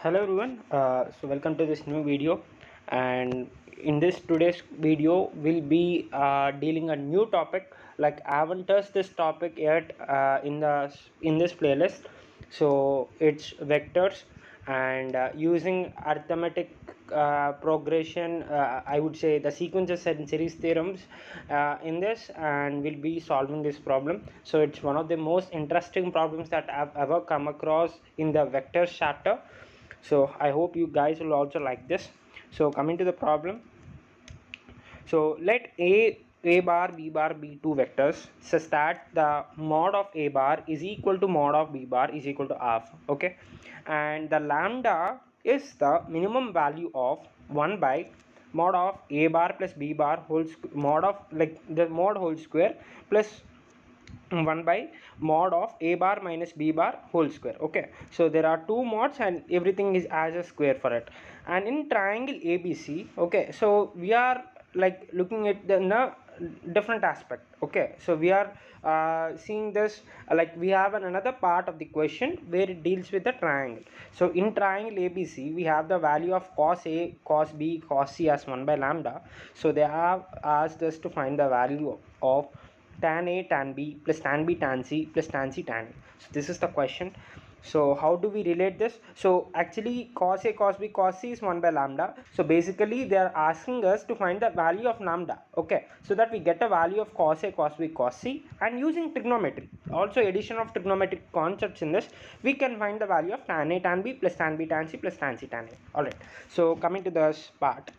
Hello everyone, so welcome to this new video. And in this today's video we'll be dealing a new topic. Like I haven't touched this topic yet in this playlist. So it's vectors and using arithmetic progression, I would say the sequences and series theorems in this, and we'll be solving this problem. So it's one of the most interesting problems that I've ever come across in the vectors chapter. So I hope you guys will also like this. So coming to the problem, so let a bar b bar be two vectors such that the mod of a bar is equal to mod of b bar is equal to half. Okay, and the lambda is the minimum value of 1 by mod of a bar plus b bar mod of like the mod whole square plus 1 by mod of a bar minus b bar whole square. Okay, so there are two mods and everything is as a square for it. And in triangle ABC, okay, so we are like looking at the different aspect. Okay, so we are seeing this like we have another part of the question where it deals with the triangle. So in triangle ABC we have the value of cos a, cos b, cos c as 1 by lambda. So they have asked us to find the value of tan a tan b plus tan b tan c plus tan c tan a. So this is the question. So how do we relate this? So actually cos a cos b cos c is 1 by lambda. So basically they are asking us to find the value of lambda. Okay, so that we get a value of cos a cos b cos c, and using trigonometry, also addition of trigonometric concepts in this, we can find the value of tan a tan b plus tan b tan c plus tan c tan a. All right, so coming to this part.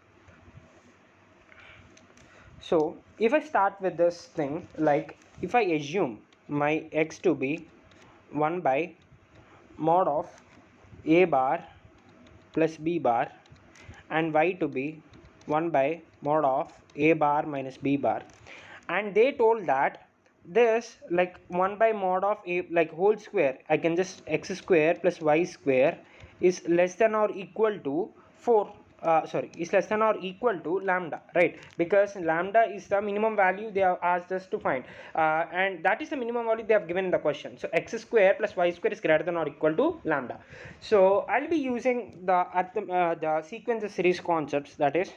So if I start with this thing, like if I assume my x to be 1 by mod of a bar plus b bar and y to be 1 by mod of a bar minus b bar, and they told that this like 1 by mod of a like whole square, I can just x square plus y square is less than or equal to 4 is less than or equal to lambda, right? Because lambda is the minimum value they have asked us to find, and that is the minimum value they have given in the question. So x square plus y square is greater than or equal to lambda. So I'll be using the sequence series concepts, that is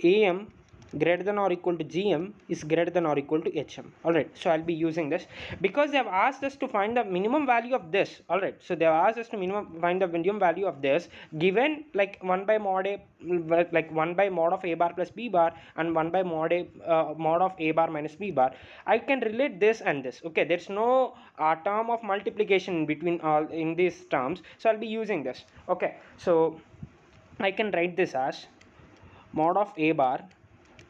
am greater than or equal to gm is greater than or equal to hm. All right, so I'll be using this because they have asked us to find the minimum value of this. All right, so they have asked us to find the minimum value of this given like 1 by mod a, like 1 by mod of a bar plus b bar and 1 by mod of a bar minus b bar. I can relate this and this. Okay, there's no term of multiplication between all in these terms, so I'll be using this. Okay, so I can write this as mod of a bar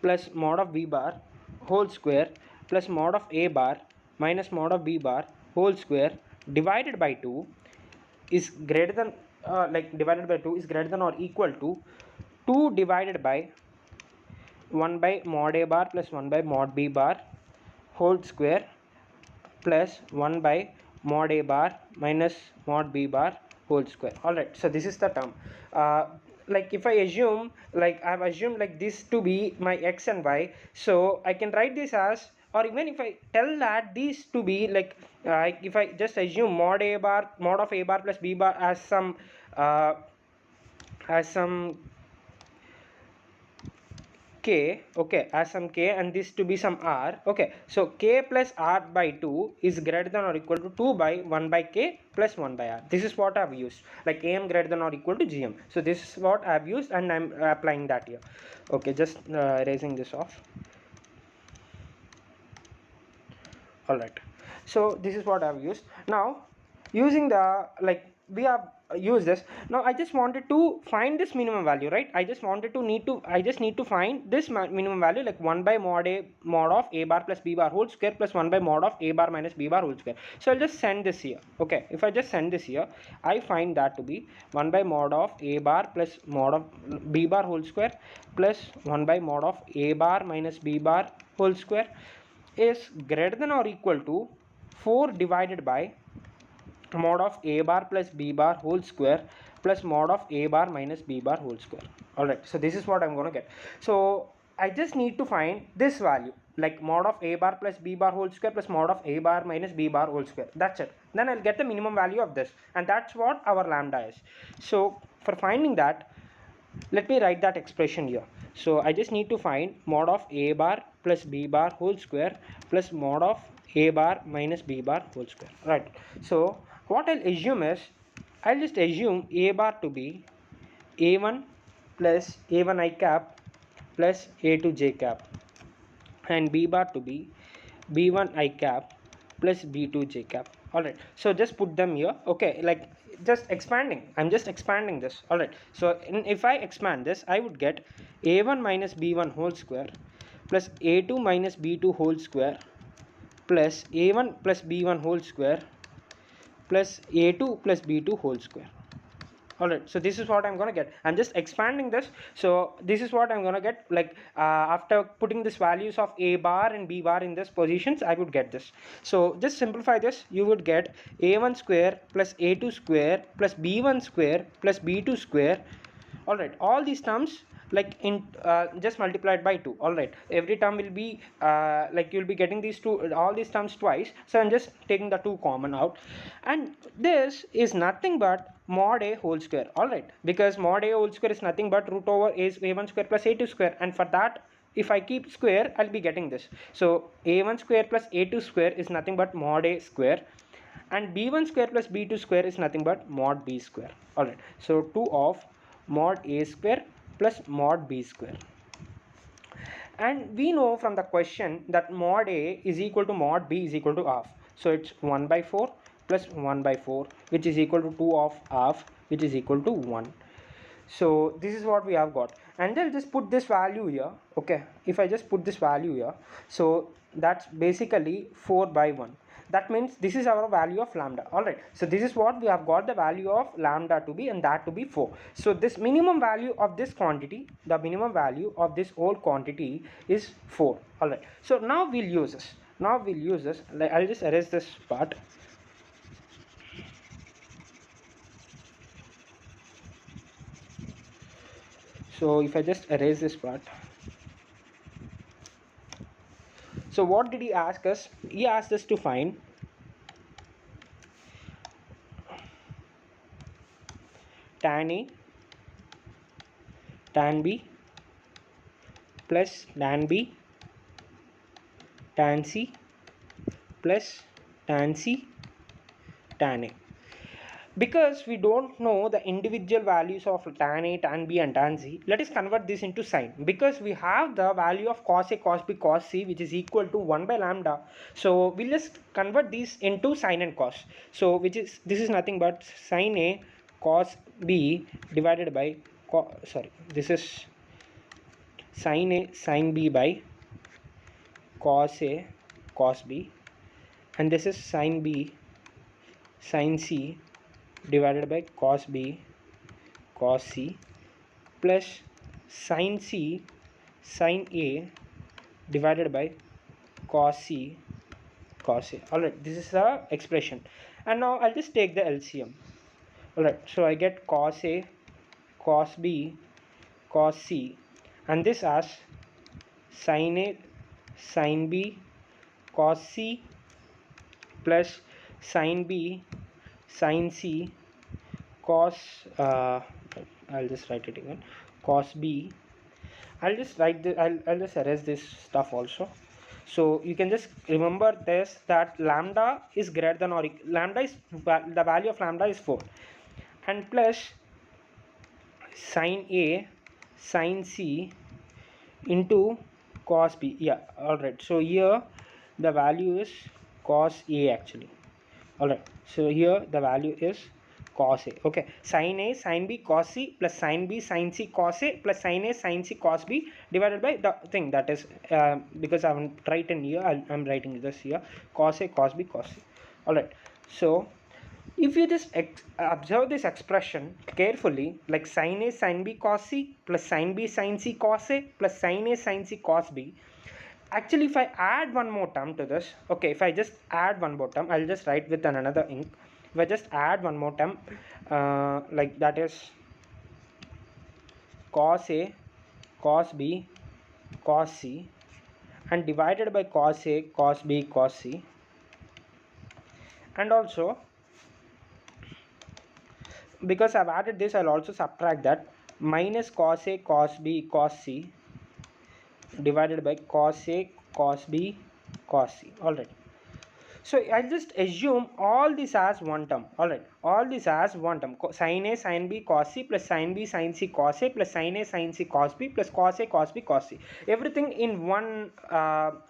plus mod of b bar whole square plus mod of a bar minus mod of b bar whole square divided by 2 is greater than divided by 2 is greater than or equal to 2 divided by 1 by mod a bar plus 1 by mod b bar whole square plus 1 by mod a bar minus mod b bar whole square. All right, so this is the term. Like if I assume, like I've assumed like this to be my x and y, so I can write this as, or even if I tell that these to be like if I just assume mod of a bar plus b bar as some k, okay, as some k, and this to be some r. Okay, so k plus r by 2 is greater than or equal to 2 by 1 by k plus 1 by r. This is what I've used, like am greater than or equal to gm. So this is what I've used and I'm applying that here. Okay, just erasing this off. All right, so this is what I've used. Now using the like we have used this. Now I just wanted to find this minimum value, right? I just need to find this minimum value, like 1 by mod of a bar plus b bar whole square plus 1 by mod of a bar minus b bar whole square. So I'll just send this here. Okay, if I just send this here, I find that to be 1 by mod of a bar plus mod of b bar whole square plus 1 by mod of a bar minus b bar whole square is greater than or equal to 4 divided by mod of a bar plus b bar whole square plus mod of a bar minus b bar whole square. All right, so this is what I'm going to get. So I just need to find this value, like mod of a bar plus b bar whole square plus mod of a bar minus b bar whole square. That's it. Then I'll get the minimum value of this, and that's what our lambda is. So for finding that, let me write that expression here. So I just need to find mod of a bar plus b bar whole square plus mod of a bar minus b bar whole square, right? So what I'll assume is, I'll just assume a bar to be a1 plus a1 I cap plus a2 j cap, and b bar to be b1 I cap plus b2 j cap. All right, so just put them here. Okay, like just expanding, I'm just expanding this. All right, so if I expand this, I would get a1 minus b1 whole square plus a2 minus b2 whole square plus a1 plus b1 whole square plus a2 plus b2 whole square. All right, so this is what I'm gonna get. I'm just expanding this, so this is what I'm gonna get. Like after putting this values of a bar and b bar in this positions, I would get this. So just simplify this. You would get a1 square plus a2 square plus b1 square plus b2 square. All right, all these terms like in just multiplied by 2. All right, every term will be like you'll be getting these two, all these terms twice, so I'm just taking the 2 common out, and this is nothing but mod a whole square. All right, because mod a whole square is nothing but root over a1 square plus a2 square, and for that, if I keep square, I'll be getting this. So a1 square plus a2 square is nothing but mod a square, and b1 square plus b2 square is nothing but mod b square. All right, so 2 of mod a square plus mod b square. And we know from the question that mod a is equal to mod b is equal to half. So it's 1 by 4 plus 1 by 4, which is equal to 2 of half, which is equal to 1. So this is what we have got, and then just put this value here. Okay, if I just put this value here, so that's basically 4 by 1. That means this is our value of lambda. All right, so this is what we have got the value of lambda to be, and that to be 4. So this minimum value of this quantity, the minimum value of this whole quantity is 4. All right, so now we'll use this. Like, I'll just erase this part. So if I just erase this part, so what did he ask us? He asked us to find tan A, tan B plus tan B, tan C plus tan C, tan A. Because we don't know the individual values of tan A, tan B and tan C, let us convert this into sine. Because we have the value of cos A, cos B, cos C, which is equal to 1 by lambda. So we'll just convert these into sine and cos. So this is nothing but sine A cos B divided by this is sine A sine B by cos A cos B, and this is sine B sine C divided by cos B cos C plus sin C sin A divided by cos C cos A. Alright, this is the expression, and now I'll just take the LCM. Alright, so I get cos A cos B cos C, and this as sin A sin B cos C plus sin B sin C cos I'll just write it again, cos B. I'll just write this, I'll just erase this stuff also, so you can just remember this, that lambda is greater than or lambda is the value of lambda is 4, and plus sin A sin C into cos B. Yeah, alright, so here the value is cos A actually. Alright, so here the value is cos A. Okay, sin A sin B cos C plus sin B sin C cos A plus sin A sin C cos B divided by the thing that is because I haven't written here, I'm writing this here, cos A cos B cos C. Alright, so if you just observe this expression carefully, like sin A sin B cos C plus sin B sin C cos A plus sin A sin C cos B, actually if I add one more term to this, okay, if I just add one more term, I'll just write with another ink. If I just add one more term, like that is cos A cos B cos C and divided by cos A cos B cos C, and also because I've added this, I'll also subtract that. Minus cos A cos B cos C divided by cos A cos B cos C. Alright, so I'll just assume all this as one term. Alright, all this as one term. Sin A sin B cos C plus sin B sin C cos A plus sin A sin C cos B plus cos A cos B cos C. Everything in one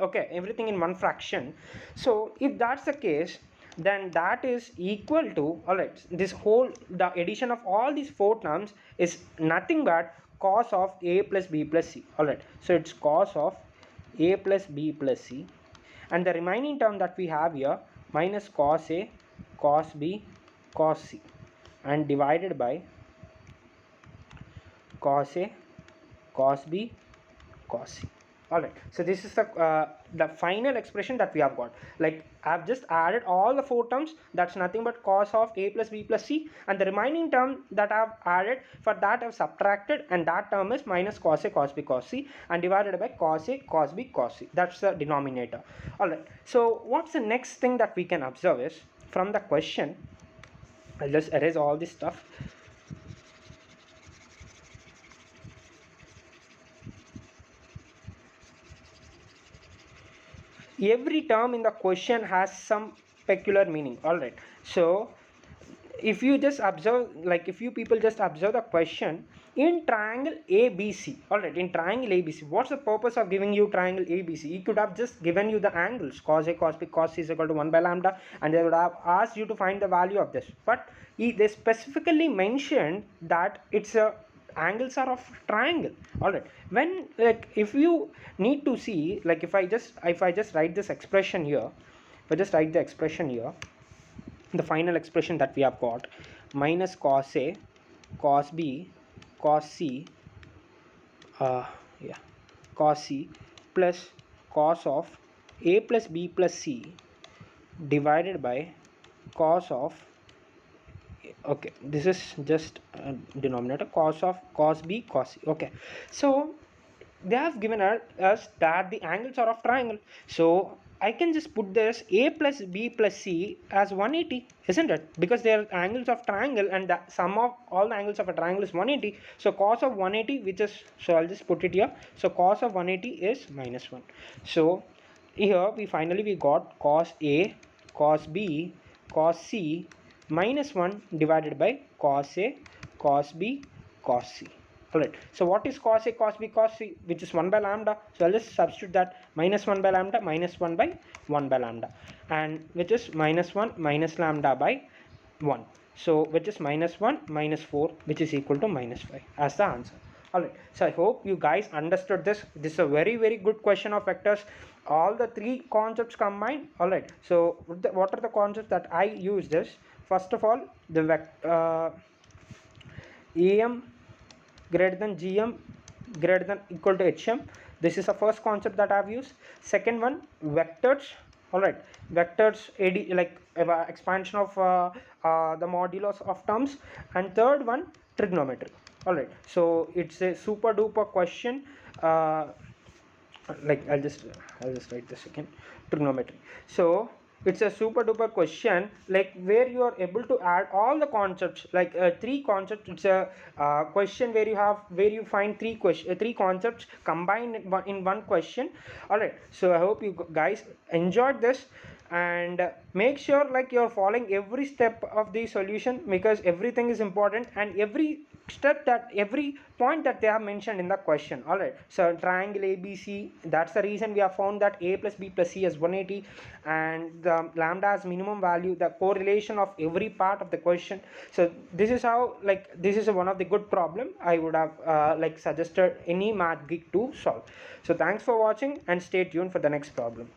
everything in one fraction. So if that's the case, then that is equal to, alright, this whole, the addition of all these four terms is nothing but cos of A plus B plus C. Alright, so it's cos of A plus B plus C, and the remaining term that we have here minus cos A cos B cos C, and divided by cos A cos B cos C. Alright, so this is the final expression that we have got. Like, I've just added all the four terms, that's nothing but cos of A plus B plus C, and the remaining term that I've added, for that I've subtracted, and that term is minus cos A cos B cos C, and divided by cos A cos B cos C. That's the denominator. Alright, so what's the next thing that we can observe is, from the question, I'll just erase all this stuff. Every term in the question has some peculiar meaning. Alright, so if you just observe, like if you people just observe the question, in triangle ABC, alright, in triangle ABC, what's the purpose of giving you triangle ABC? He could have just given you the angles cos A cos B cos C is equal to 1 by lambda, and they would have asked you to find the value of this, but they specifically mentioned that it's a angles are of triangle. Alright, when, like, if you need to see, like if I just write this expression here, if I just write the expression here, the final expression that we have got, minus cos A cos B cos C cos C plus cos of A plus B plus C divided by cos of, okay, this is just denominator, cos of cos B cos C. Okay, so they have given us that the angles are of triangle, so I can just put this A plus B plus C as 180, isn't it? Because they are angles of triangle, and the sum of all the angles of a triangle is 180. So cos of 180, which is, so I'll just put it here, so cos of 180 is minus 1. So here we finally got cos A cos B cos C minus 1 divided by cos A cos B cos C. Alright, so what is cos A cos B cos C, which is 1 by lambda? So I'll just substitute that, minus 1 by lambda minus 1 by 1 by lambda, and which is minus 1 minus lambda by 1, so which is minus 1 minus 4, which is equal to minus 5 as the answer. Alright, so I hope you guys understood this. This is a very good question of vectors, all the three concepts combined. Alright, so what are the concepts that I use this? First of all, the AM greater than GM greater than equal to HM. This is the first concept that I have used. Second one, vectors. Alright, vectors, like expansion of the modulus of terms. And third one, trigonometry. Alright, so it's a super duper question. Like I'll just write this again, trigonometry. So it's a super duper question, like where you are able to add all the concepts, like three concepts. It's a question where you find three concepts combined in one question. Alright, so I hope you guys enjoyed this, and make sure like you're following every step of the solution, because everything is important, and every point that they have mentioned in the question. Alright, so triangle ABC, that's the reason we have found that A plus B plus C is 180, and the lambda has minimum value, the correlation of every part of the question. So this is how, like, this is one of the good problem I would have like suggested any math geek to solve. So thanks for watching, and stay tuned for the next problem.